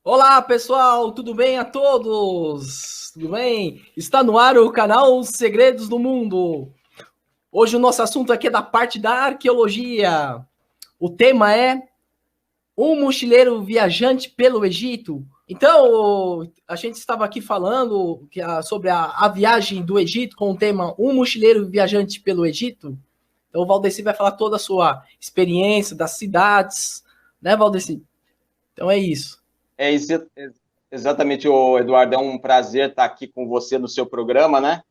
Olá, pessoal, tudo bem a todos? Tudo bem? Está no ar o canal Segredos do Mundo. Hoje o nosso assunto aqui é da parte da arqueologia. O tema é um mochileiro viajante pelo Egito. Então, a gente estava aqui falando sobre a viagem do Egito com o tema Um mochileiro viajante pelo Egito. Então, o Valdeci vai falar toda a sua experiência das cidades, né, Valdeci? Então, é isso. É exatamente, Eduardo. É um prazer estar aqui com você no seu programa, né?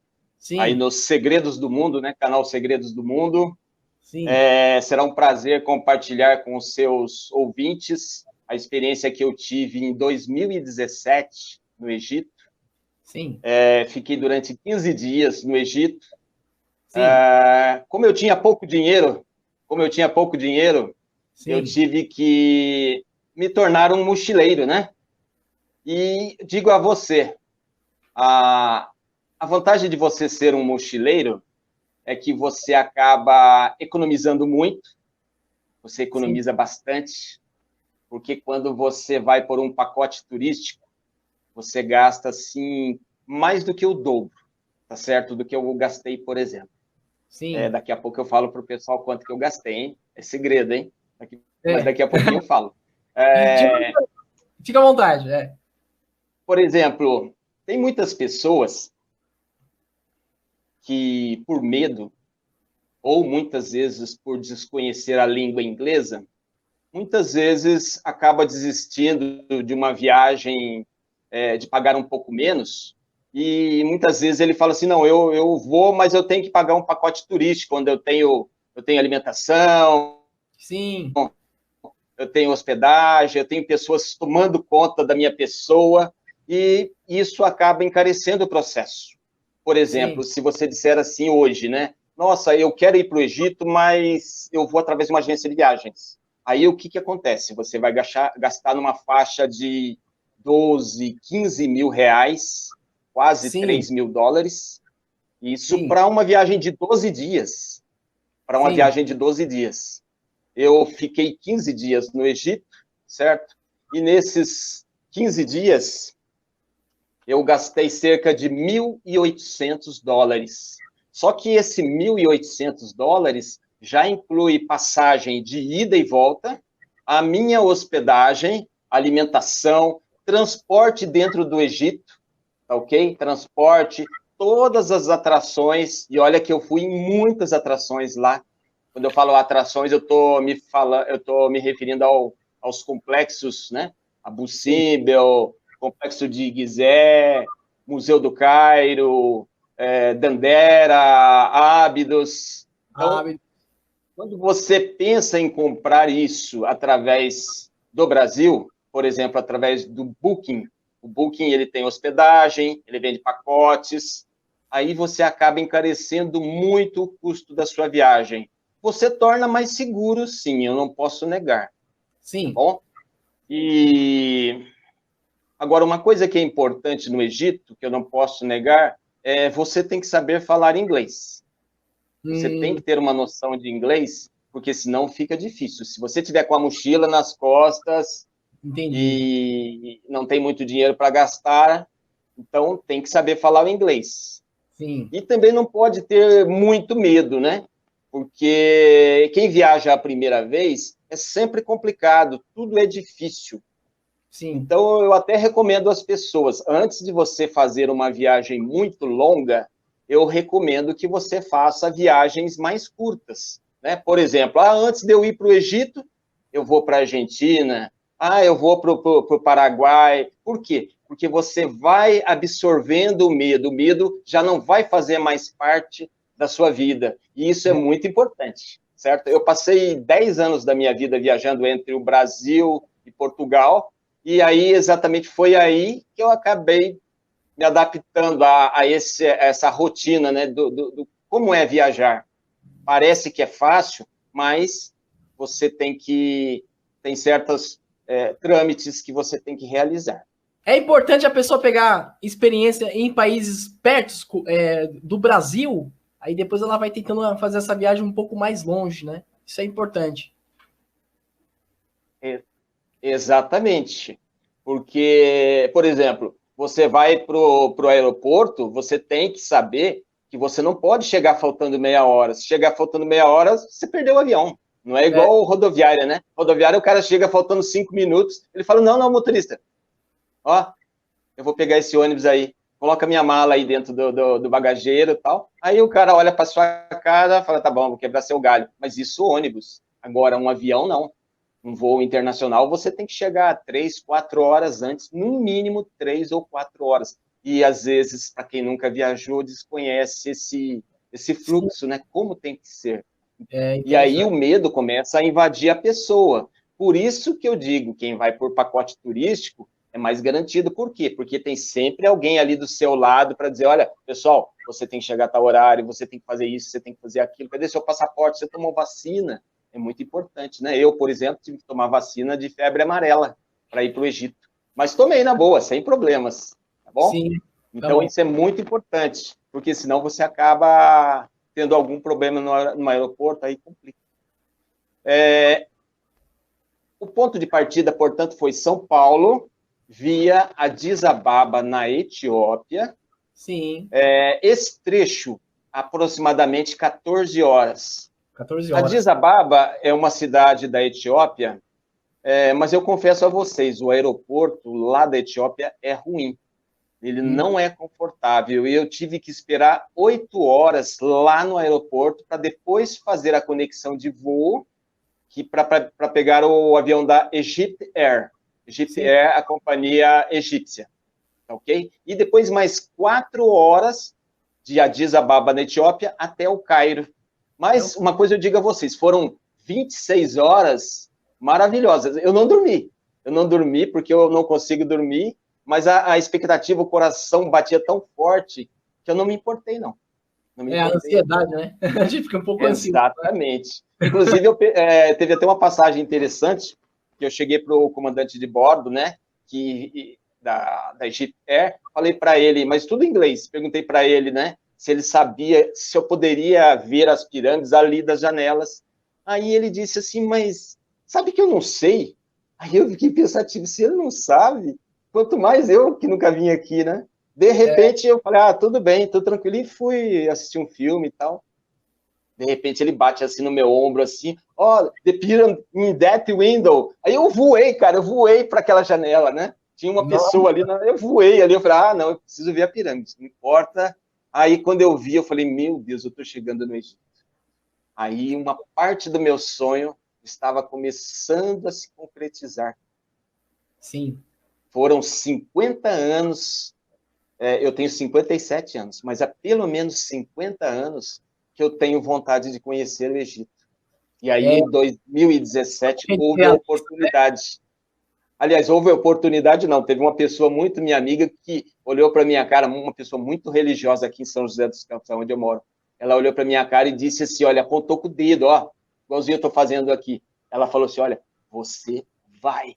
Aí Sim, nos Segredos do Mundo, né? Canal Segredos do Mundo. sim, Será um prazer compartilhar com os seus ouvintes a experiência que eu tive em 2017 no Egito. sim, Fiquei durante 15 dias no Egito. sim. Como eu tinha pouco dinheiro, eu Sim, tive que me tornar um mochileiro, né? E digo a você, a, a vantagem de você ser um mochileiro é que você acaba economizando muito, você sim. economiza bastante, porque quando você vai por um pacote turístico, você gasta, assim, mais do que o dobro, tá certo? Do que eu gastei, por exemplo. Sim. Daqui a pouco eu falo para o pessoal quanto que eu gastei, hein? É segredo, hein? Mas É. daqui a pouquinho eu falo. Fica, É, fica à vontade. É. por exemplo, tem muitas pessoas que, por medo, ou muitas vezes por desconhecer a língua inglesa, muitas vezes acaba desistindo de uma viagem, de pagar um pouco menos, e muitas vezes ele fala assim, não, eu vou, mas eu tenho que pagar um pacote turístico, onde eu tenho alimentação, Sim, eu tenho hospedagem, eu tenho pessoas tomando conta da minha pessoa, e isso acaba encarecendo o processo. Por sim, exemplo, se você disser assim hoje, né? Nossa, eu quero ir para o Egito, mas eu vou através de uma agência de viagens. Aí o que, que acontece? Você vai gastar numa faixa de 12, 15 mil reais, quase sim, 3 mil dólares, isso sim, para uma viagem de 12 dias. Para uma sim, viagem de 12 dias. Eu fiquei 15 dias no Egito, certo? E nesses 15 dias, eu gastei cerca de 1.800 dólares. Só que esse 1.800 dólares já inclui passagem de ida e volta, a minha hospedagem, alimentação, transporte dentro do Egito, tá ok? Transporte, todas as atrações, e olha que eu fui em muitas atrações lá. Quando eu falo atrações, eu tô me referindo aos complexos, né? Abu sim. Simbel, Complexo de Gizé, Museu do Cairo, Dandera, Ábidos. Ah, Então, quando você pensa em comprar isso através do Brasil, por exemplo, através do Booking, o Booking ele tem hospedagem, ele vende pacotes, aí você acaba encarecendo muito o custo da sua viagem. Você torna mais seguro, sim, eu não posso negar, tá sim. bom? E agora, uma coisa que é importante no Egito, que eu não posso negar, é você tem que saber falar inglês. Você tem que Hum, ter uma noção de inglês, porque senão fica difícil. Se você tiver com a mochila nas costas entendi. e não tem muito dinheiro para gastar, então tem que saber falar o inglês. Sim, E também não pode ter muito medo, né? Porque quem viaja a primeira vez é sempre complicado, tudo é difícil. sim, Então, eu até recomendo às pessoas, antes de você fazer uma viagem muito longa, eu recomendo que você faça viagens mais curtas. Né? Por exemplo, antes de eu ir para o Egito, eu vou para a Argentina, eu vou para o Paraguai. Por quê? Porque você vai absorvendo o medo já não vai fazer mais parte da sua vida. E isso é é, muito importante, certo? Eu passei 10 anos da minha vida viajando entre o Brasil e Portugal, e aí, exatamente, foi aí que eu acabei me adaptando a essa rotina, né, do como é viajar. Parece que é fácil, mas você tem certos trâmites que você tem que realizar. é importante a pessoa pegar experiência em países perto do Brasil, aí depois ela vai tentando fazer essa viagem um pouco mais longe, né? Isso é importante. É, exatamente. Porque, por exemplo, você vai para o aeroporto, você tem que saber que você não pode chegar faltando meia hora. Se chegar faltando meia hora, você perdeu o avião. Não é igual rodoviária, né? Rodoviária, o cara chega faltando 5 minutos, ele fala, não, não, motorista, ó, eu vou pegar esse ônibus aí, coloca minha mala aí dentro do bagageiro e tal. Aí o cara olha para sua cara e fala, tá bom, vou quebrar seu galho. Mas isso ônibus. Agora, um avião, não. Um voo internacional, você tem que chegar 3, 4 horas antes, no mínimo 3 ou 4 horas. E, às vezes, para quem nunca viajou, desconhece esse fluxo, né? Como tem que ser. E aí o medo começa a invadir a pessoa. Por isso que eu digo, quem vai por pacote turístico é mais garantido. Por quê? Porque tem sempre alguém ali do seu lado para dizer, olha, pessoal, você tem que chegar a tal horário, você tem que fazer isso, você tem que fazer aquilo. Cadê seu passaporte? Você tomou vacina? É muito importante, né? Eu, por exemplo, tive que tomar vacina de febre amarela para ir para o Egito. Mas tomei na boa, sem problemas, tá bom? Sim. Então, isso é muito importante, porque senão você acaba tendo algum problema no aeroporto, aí complica. O ponto de partida, portanto, foi São Paulo, via Addis Ababa, na Etiópia. Sim. Esse trecho, aproximadamente 14 horas. 14 horas. Addis Ababa é uma cidade da Etiópia, mas eu confesso a vocês, o aeroporto lá da Etiópia é ruim. Ele não é confortável. E eu tive que esperar 8 horas lá no aeroporto para depois fazer a conexão de voo para pegar o avião da Egypt Air. Egypt Sim. Air, a companhia egípcia. Ok? E depois mais 4 horas de Addis Ababa, na Etiópia, até o Cairo. Mas uma coisa eu digo a vocês, foram 26 horas maravilhosas. Eu não dormi porque eu não consigo dormir, mas a expectativa, o coração batia tão forte que eu não me importei, não. A ansiedade, né? A gente fica um pouco ansioso. Exatamente. Inclusive, teve até uma passagem interessante, que eu cheguei para o comandante de bordo, né, da Egypt Air, falei para ele, mas tudo em inglês, perguntei para ele, né, se ele sabia, se eu poderia ver as pirâmides ali das janelas. Aí ele disse assim, mas sabe que eu não sei? Aí eu fiquei pensativo, se ele não sabe, quanto mais eu que nunca vim aqui, né? De repente eu falei, tudo bem, tô tranquilo, e fui assistir um filme e tal. De repente ele bate assim no meu ombro, assim, the pyramid in that window. Aí eu voei, cara, eu voei para aquela janela, né? Tinha uma pessoa ali, eu voei ali, eu falei, não, eu preciso ver a pirâmide, não importa. Aí quando eu vi, eu falei, meu Deus, eu tô chegando no Egito. Aí uma parte do meu sonho estava começando a se concretizar. Sim. Foram 50 anos, eu tenho 57 anos, mas há pelo menos 50 anos que eu tenho vontade de conhecer o Egito. E aí, em 2017, houve a oportunidade. Aliás, houve a oportunidade, não, teve uma pessoa muito minha amiga que olhou para minha cara, uma pessoa muito religiosa aqui em São José dos Campos, onde eu moro. Ela olhou para minha cara e disse assim, olha, apontou com o dedo, igualzinho eu estou fazendo aqui. Ela falou assim, olha, você vai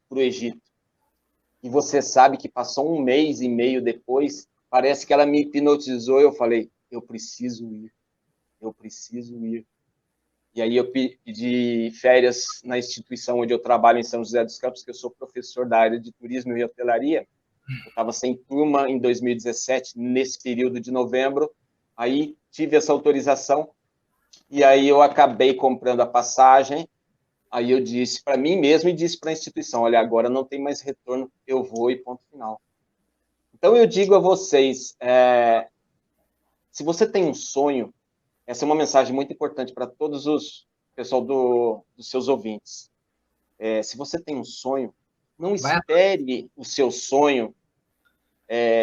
para o Egito. E você sabe que passou 1 mês e meio depois, parece que ela me hipnotizou e eu falei, eu preciso ir. E aí eu pedi férias na instituição onde eu trabalho em São José dos Campos, que eu sou professor da área de turismo e hotelaria. Eu estava sem turma em 2017, nesse período de novembro. Aí tive essa autorização e aí eu acabei comprando a passagem. Aí eu disse para mim mesmo e disse para a instituição, olha, agora não tem mais retorno, eu vou e ponto final. Então eu digo a vocês, se você tem um sonho, essa é uma mensagem muito importante para todos os pessoal dos seus ouvintes. Se você tem um sonho, não espere o seu sonho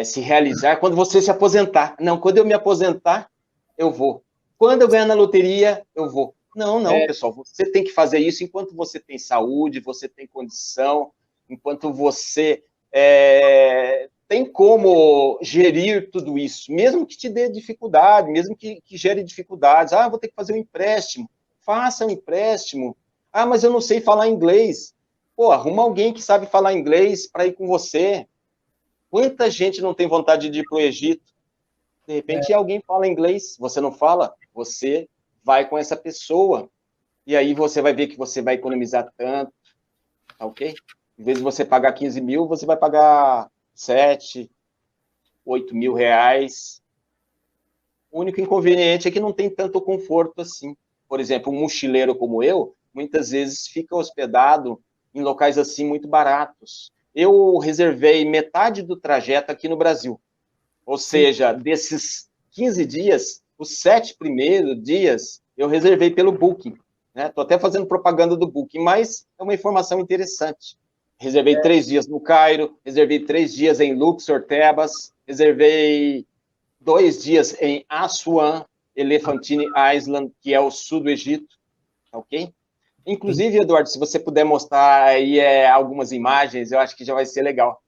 se realizar quando você se aposentar. Não, quando eu me aposentar, eu vou. Quando eu ganhar na loteria, eu vou. Não, pessoal, você tem que fazer isso enquanto você tem saúde, você tem condição, enquanto você tem como gerir tudo isso, mesmo que te dê dificuldade, mesmo que gere dificuldades. Vou ter que fazer um empréstimo. Faça um empréstimo. Mas eu não sei falar inglês. Pô, arruma alguém que sabe falar inglês para ir com você. Quanta gente não tem vontade de ir para o Egito? De repente alguém fala inglês, você não fala, você vai com essa pessoa. E aí você vai ver que você vai economizar tanto. tá ok? Em vez de você pagar 15 mil, você vai pagar 7, 8 mil reais. O único inconveniente é que não tem tanto conforto assim. Por exemplo, um mochileiro como eu, muitas vezes fica hospedado em locais assim muito baratos. Eu reservei metade do trajeto aqui no Brasil. Ou Sim. seja, desses 15 dias, os 7 primeiros dias, eu reservei pelo Booking. Estou até fazendo propaganda do Booking, mas é uma informação interessante. Reservei 3 dias no Cairo, reservei 3 dias em Luxor, Tebas, reservei 2 dias em Assuan, Elephantine Island, que é o sul do Egito, ok? Inclusive, Eduardo, se você puder mostrar aí algumas imagens, eu acho que já vai ser legal.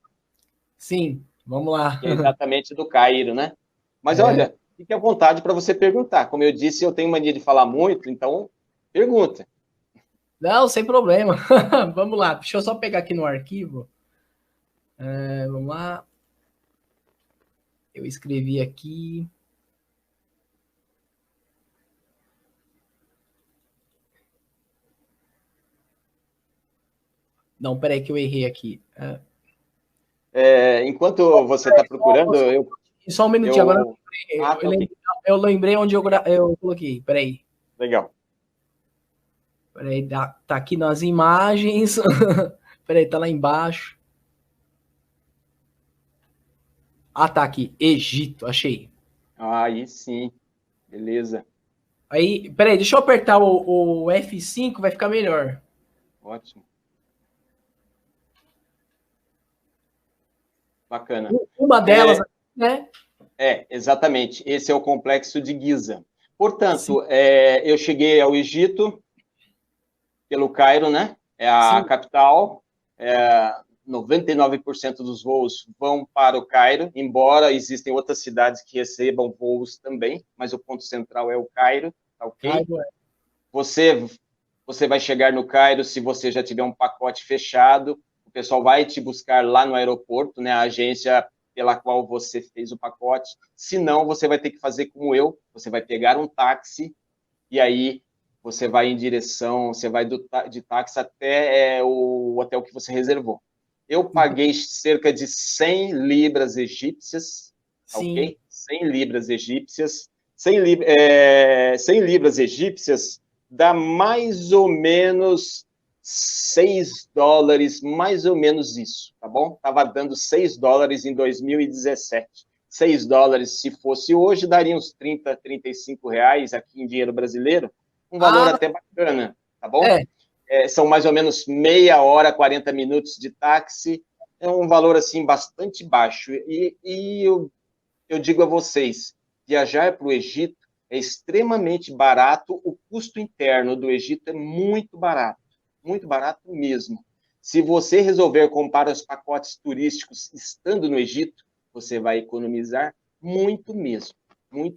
Sim, vamos lá. Que é exatamente do Cairo, né? Mas É, olha, fique à vontade para você perguntar. Como eu disse, eu tenho mania de falar muito, então pergunta. não, sem problema. Vamos lá, deixa eu só pegar aqui no arquivo. Vamos lá. Eu escrevi aqui. Não, peraí que eu errei aqui. Enquanto você está procurando, Só um minutinho, agora eu... Ah, tá ok. eu lembrei onde eu coloquei. Peraí. Legal. Peraí, tá aqui nas imagens. Peraí, tá lá embaixo. Ah, tá aqui. Egito, achei. Aí sim, beleza. Aí, peraí, deixa eu apertar o F5, vai ficar melhor. Ótimo. Bacana. Uma delas, né? Exatamente. Esse é o complexo de Giza. Sim, Portanto, eu cheguei ao Egito pelo Cairo, né? É a sim. capital. 99% dos voos vão para o Cairo, embora existem outras cidades que recebam voos também, mas o ponto central é o Cairo, tá ok? Cairo, Você vai chegar no Cairo se você já tiver um pacote fechado, o pessoal vai te buscar lá no aeroporto, né? A agência pela qual você fez o pacote. Se não, você vai ter que fazer como eu, você vai pegar um táxi e aí você vai em direção, você vai de táxi até o hotel que você reservou. Eu paguei cerca de 100 libras egípcias, sim. ok? 100 libras egípcias. 100 libras egípcias dá mais ou menos 6 dólares, mais ou menos isso, tá bom? Estava dando 6 dólares em 2017. 6 dólares, se fosse hoje, daria uns 30, 35 reais aqui em dinheiro brasileiro, um valor Ah, até bacana, tá bom? é. São mais ou menos meia hora, 40 minutos de táxi, é um valor assim bastante baixo. E eu digo a vocês, viajar para o Egito é extremamente barato, o custo interno do Egito é muito barato mesmo. Se você resolver comprar os pacotes turísticos estando no Egito, você vai economizar muito mesmo,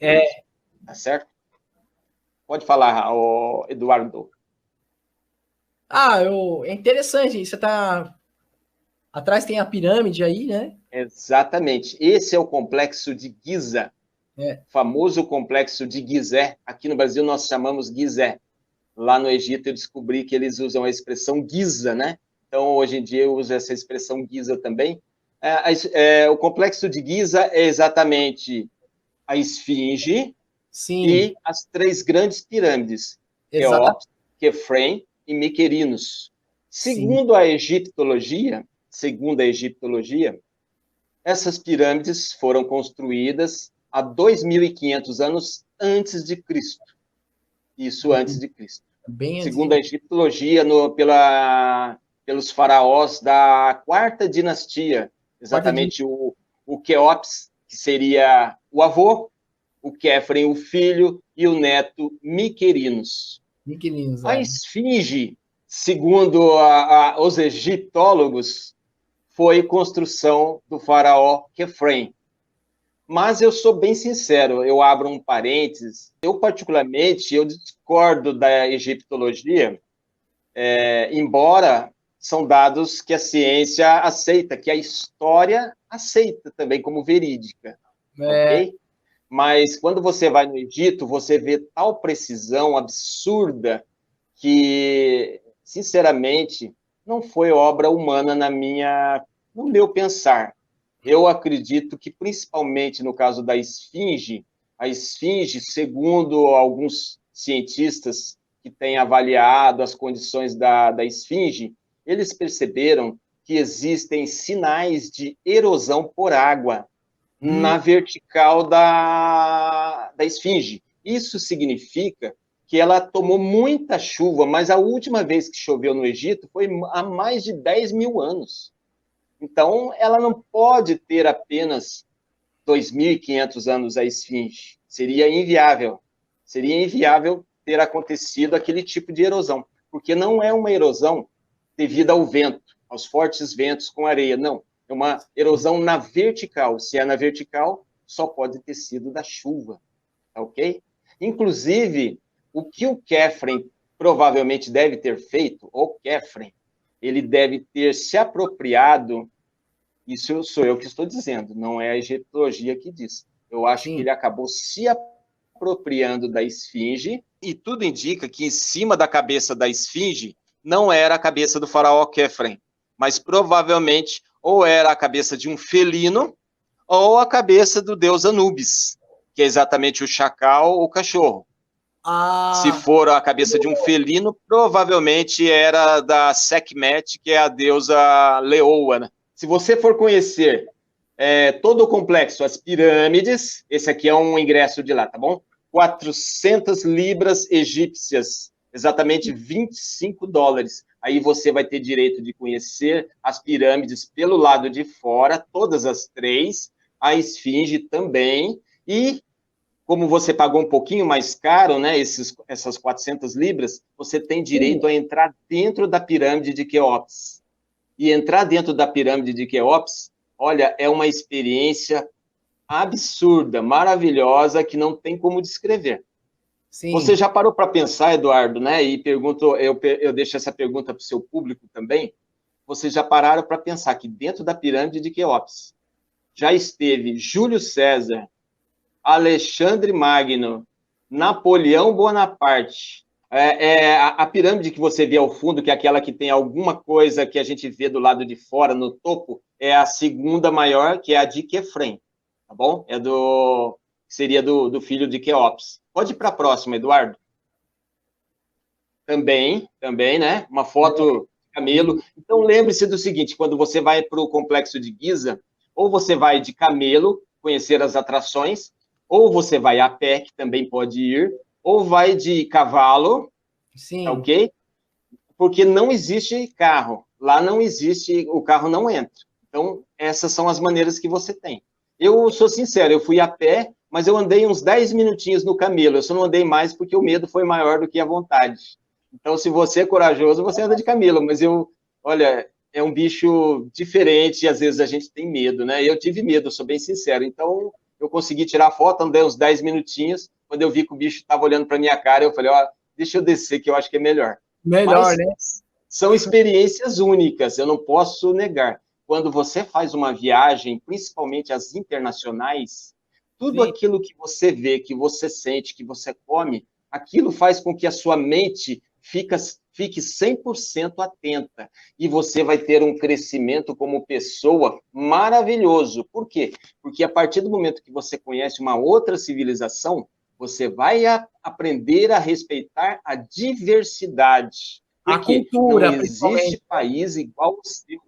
É. tá certo? Pode falar, Eduardo. É interessante. Você tá. Atrás tem a pirâmide aí, né? Exatamente. Esse é o complexo de Giza, É. famoso complexo de Gizé. Aqui no Brasil nós chamamos Gizé. Lá no Egito eu descobri que eles usam a expressão Giza, né? Então hoje em dia eu uso essa expressão Giza também. O complexo de Giza é exatamente a Esfinge Sim, e as 3 grandes pirâmides, exatamente. Quéops, Quefrem e Miquerinos. Sim. Segundo a egiptologia, essas pirâmides foram construídas há 2.500 anos antes de Cristo. Isso antes de Cristo. Bem antes Segundo de. a egiptologia, pelos faraós da quarta dinastia, Quarta de. exatamente o Quéops, que seria o avô, o Quefren, o filho, e o neto Miquerinos. Inquilinos, A é. esfinge, segundo os egiptólogos, foi construção do faraó Quefren. Mas eu sou bem sincero, eu abro um parênteses. Eu, particularmente, eu discordo da egiptologia, embora são dados que a ciência aceita, que a história aceita também como verídica, É, ok? Mas quando você vai no Egito, você vê tal precisão absurda que, sinceramente, não foi obra humana no meu pensar. Eu acredito que, principalmente no caso da esfinge, a esfinge, segundo alguns cientistas que têm avaliado as condições da esfinge, eles perceberam que existem sinais de erosão por água na vertical da esfinge. Isso significa que ela tomou muita chuva, mas a última vez que choveu no Egito foi há mais de 10 mil anos. Então, ela não pode ter apenas 2.500 anos a esfinge. Seria inviável. Seria inviável ter acontecido aquele tipo de erosão, porque não é uma erosão devido ao vento, aos fortes ventos com areia, não. É uma erosão na vertical. Se é na vertical, só pode ter sido da chuva, ok? Inclusive, o que o Kephren provavelmente deve ter feito, o Kephren, ele deve ter se apropriado, isso sou eu que estou dizendo, não é a egiptologia que diz. Eu acho que ele acabou se apropriando da esfinge, e tudo indica que em cima da cabeça da esfinge não era a cabeça do faraó Kephren, mas provavelmente ou era a cabeça de um felino ou a cabeça do deus Anubis, que é exatamente o chacal ou o cachorro. Se for a cabeça de um felino, provavelmente era da Sekhmet, que é a deusa leoa. Né? Se você for conhecer todo o complexo, as pirâmides, esse aqui é um ingresso de lá, tá bom? 400 libras egípcias, exatamente $25. Aí você vai ter direito de conhecer as pirâmides pelo lado de fora, todas as três, a esfinge também, e como você pagou um pouquinho mais caro, né, essas 400 libras, você tem direito a entrar dentro da pirâmide de Quéops. E entrar dentro da pirâmide de Quéops, olha, é uma experiência absurda, maravilhosa, que não tem como descrever. Sim. Você já parou para pensar, Eduardo, né? E pergunto, eu deixo essa pergunta para o seu público também. Vocês já pararam para pensar que dentro da pirâmide de Quéops já esteve Júlio César, Alexandre Magno, Napoleão Bonaparte. A pirâmide que você vê ao fundo, que é aquela que tem alguma coisa que a gente vê do lado de fora, no topo, é a segunda maior, que é a de Quefren, tá bom? Seria do filho de Quéops. Pode ir para a próxima, Eduardo. Também, né? Uma foto de camelo. Então, lembre-se do seguinte, quando você vai para o Complexo de Giza, ou você vai de camelo, conhecer as atrações, ou você vai a pé, que também pode ir, ou vai de cavalo, sim, ok? Porque não existe carro. Lá não existe, o carro não entra. Então, essas são as maneiras que você tem. Eu sou sincero, eu fui a pé, mas eu andei uns 10 minutinhos no camelo. Eu só não andei mais porque o medo foi maior do que a vontade. Então, se você é corajoso, você anda de camelo. Mas olha, é um bicho diferente e às vezes a gente tem medo, né? Eu tive medo, sou bem sincero. Então, eu consegui tirar foto, andei uns 10 minutinhos. Quando eu vi que o bicho estava olhando para minha cara, eu falei, ó, deixa eu descer, que eu acho que é melhor. Melhor, né? São experiências únicas, eu não posso negar. Quando você faz uma viagem, principalmente as internacionais, tudo aquilo que você vê, que você sente, que você come, aquilo faz com que a sua mente fique 100% atenta. E você vai ter um crescimento como pessoa maravilhoso. Por quê? Porque a partir do momento que você conhece uma outra civilização, você vai aprender a respeitar a diversidade. Porque a cultura, não existe país igual ao seu.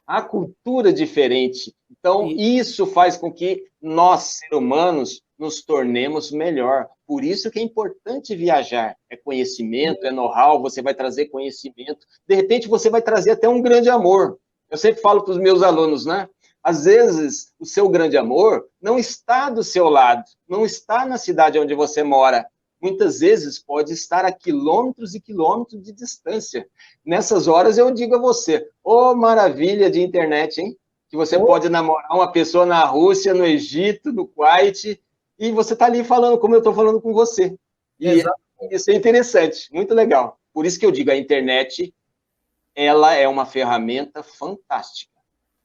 A cultura é diferente. Então, isso faz com que nós, seres humanos, nos tornemos melhor. Por isso que é importante viajar. É conhecimento, é know-how, você vai trazer conhecimento. De repente, você vai trazer até um grande amor. Eu sempre falo para os meus alunos, né? Às vezes, o seu grande amor não está do seu lado, não está na cidade onde você mora. Muitas vezes pode estar a quilômetros e quilômetros de distância. Nessas horas eu digo a você, maravilha de internet, hein? Que você pode namorar uma pessoa na Rússia, no Egito, no Kuwait, e você está ali falando como eu estou falando com você. E isso é interessante, muito legal. Por isso que eu digo, a internet, ela é uma ferramenta fantástica.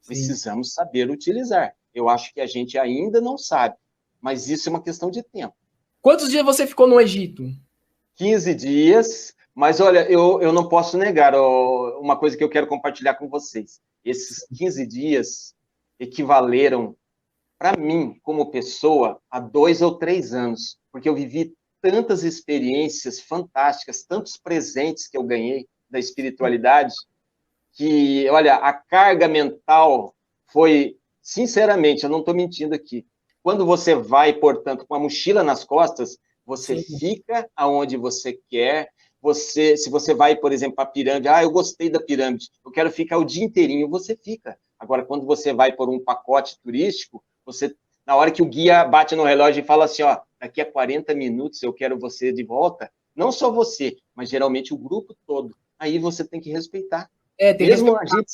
Precisamos saber utilizar. Eu acho que a gente ainda não sabe, mas isso é uma questão de tempo. Quantos dias você ficou no Egito? 15 dias, Mas, olha, eu não posso negar uma coisa que eu quero compartilhar com vocês. Esses 15 dias equivaleram, para mim, como pessoa, a 2 ou 3 anos, porque eu vivi tantas experiências fantásticas, tantos presentes que eu ganhei da espiritualidade, que, olha, a carga mental foi, sinceramente, eu não estou mentindo aqui, quando você vai, portanto, com a mochila nas costas, você Sim. fica aonde você quer, se você vai, por exemplo, para a pirâmide, eu gostei da pirâmide, eu quero ficar o dia inteirinho, você fica. Agora, quando você vai por um pacote turístico, você, na hora que o guia bate no relógio e fala assim, ó, daqui a 40 minutos eu quero você de volta, não só você, mas geralmente o grupo todo, aí você tem que respeitar. Tem que Mesmo respeitar.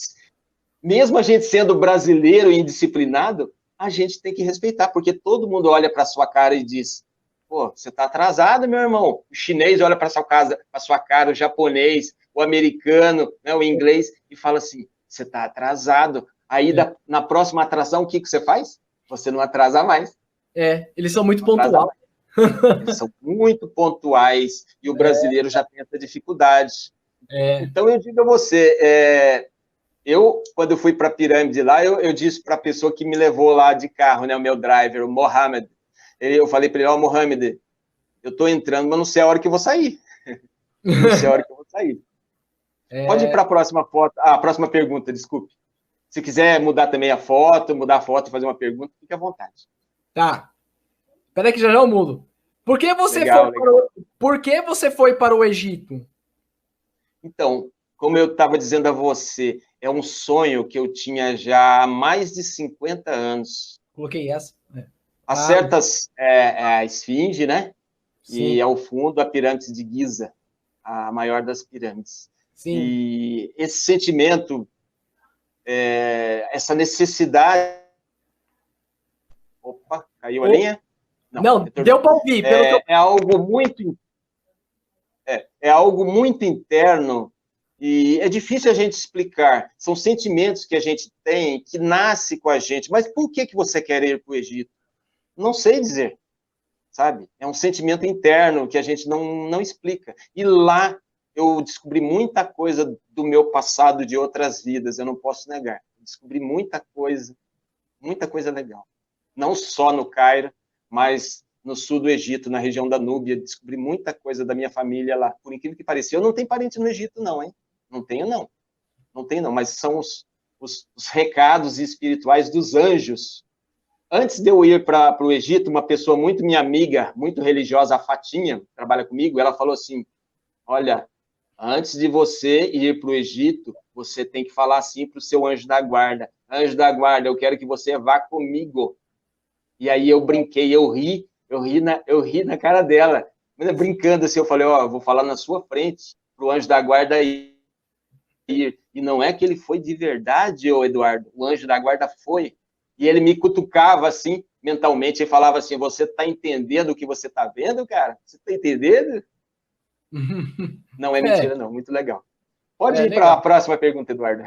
mesmo a gente sendo brasileiro e indisciplinado, a gente tem que respeitar, porque todo mundo olha para sua cara e diz, pô, você está atrasado, meu irmão. O chinês olha para sua cara, o japonês, o americano, né, o inglês, e fala assim, você está atrasado. Aí, na próxima atração, o que você faz? Você não atrasa mais. Eles são muito pontuais. Eles são muito pontuais, e o brasileiro já tem essa dificuldade. Então, eu digo a você, quando eu fui para a pirâmide lá, eu disse para a pessoa que me levou lá de carro, né, o meu driver, o Mohamed, eu falei para ele, Mohamed, eu estou entrando, mas não sei a hora que eu vou sair. Não sei a hora que eu vou sair. Pode ir para a próxima foto, a próxima pergunta, desculpe. Se quiser mudar também a foto, e fazer uma pergunta, fique à vontade. Tá. Espera que já eu mudo. Por que você foi para o Egito? Então, como eu estava dizendo a você, é um sonho que eu tinha já há mais de 50 anos. Coloquei essa. Há certas, a Esfinge, né? Sim. E ao fundo a pirâmide de Giza, a maior das pirâmides. Sim. E esse sentimento, essa necessidade... Opa, caiu a linha? Não, deu para ouvir. É algo muito interno e é difícil a gente explicar. São sentimentos que a gente tem, que nasce com a gente. Mas por que você quer ir para o Egito? Não sei dizer, sabe? É um sentimento interno que a gente não explica. E lá eu descobri muita coisa do meu passado, de outras vidas, eu não posso negar. Descobri muita coisa legal. Não só no Cairo, mas no sul do Egito, na região da Núbia, descobri muita coisa da minha família lá. Por incrível que pareça, eu não tenho parente no Egito, não, hein? Não tenho, não. Não tenho, não, mas são os recados espirituais dos anjos. Antes de eu ir para o Egito, uma pessoa muito minha amiga, muito religiosa, a Fatinha, que trabalha comigo, ela falou assim, olha, antes de você ir para o Egito, você tem que falar assim para o seu anjo da guarda, eu quero que você vá comigo. E aí eu brinquei, eu ri na cara dela, brincando assim, eu falei, eu vou falar na sua frente, para o anjo da guarda ir. E não é que ele foi de verdade, Eduardo, o anjo da guarda foi. E ele me cutucava assim, mentalmente, e falava assim, você está entendendo o que você está vendo, cara? Você está entendendo? Não é mentira, não. Muito legal. Pode ir para a próxima pergunta, Eduardo.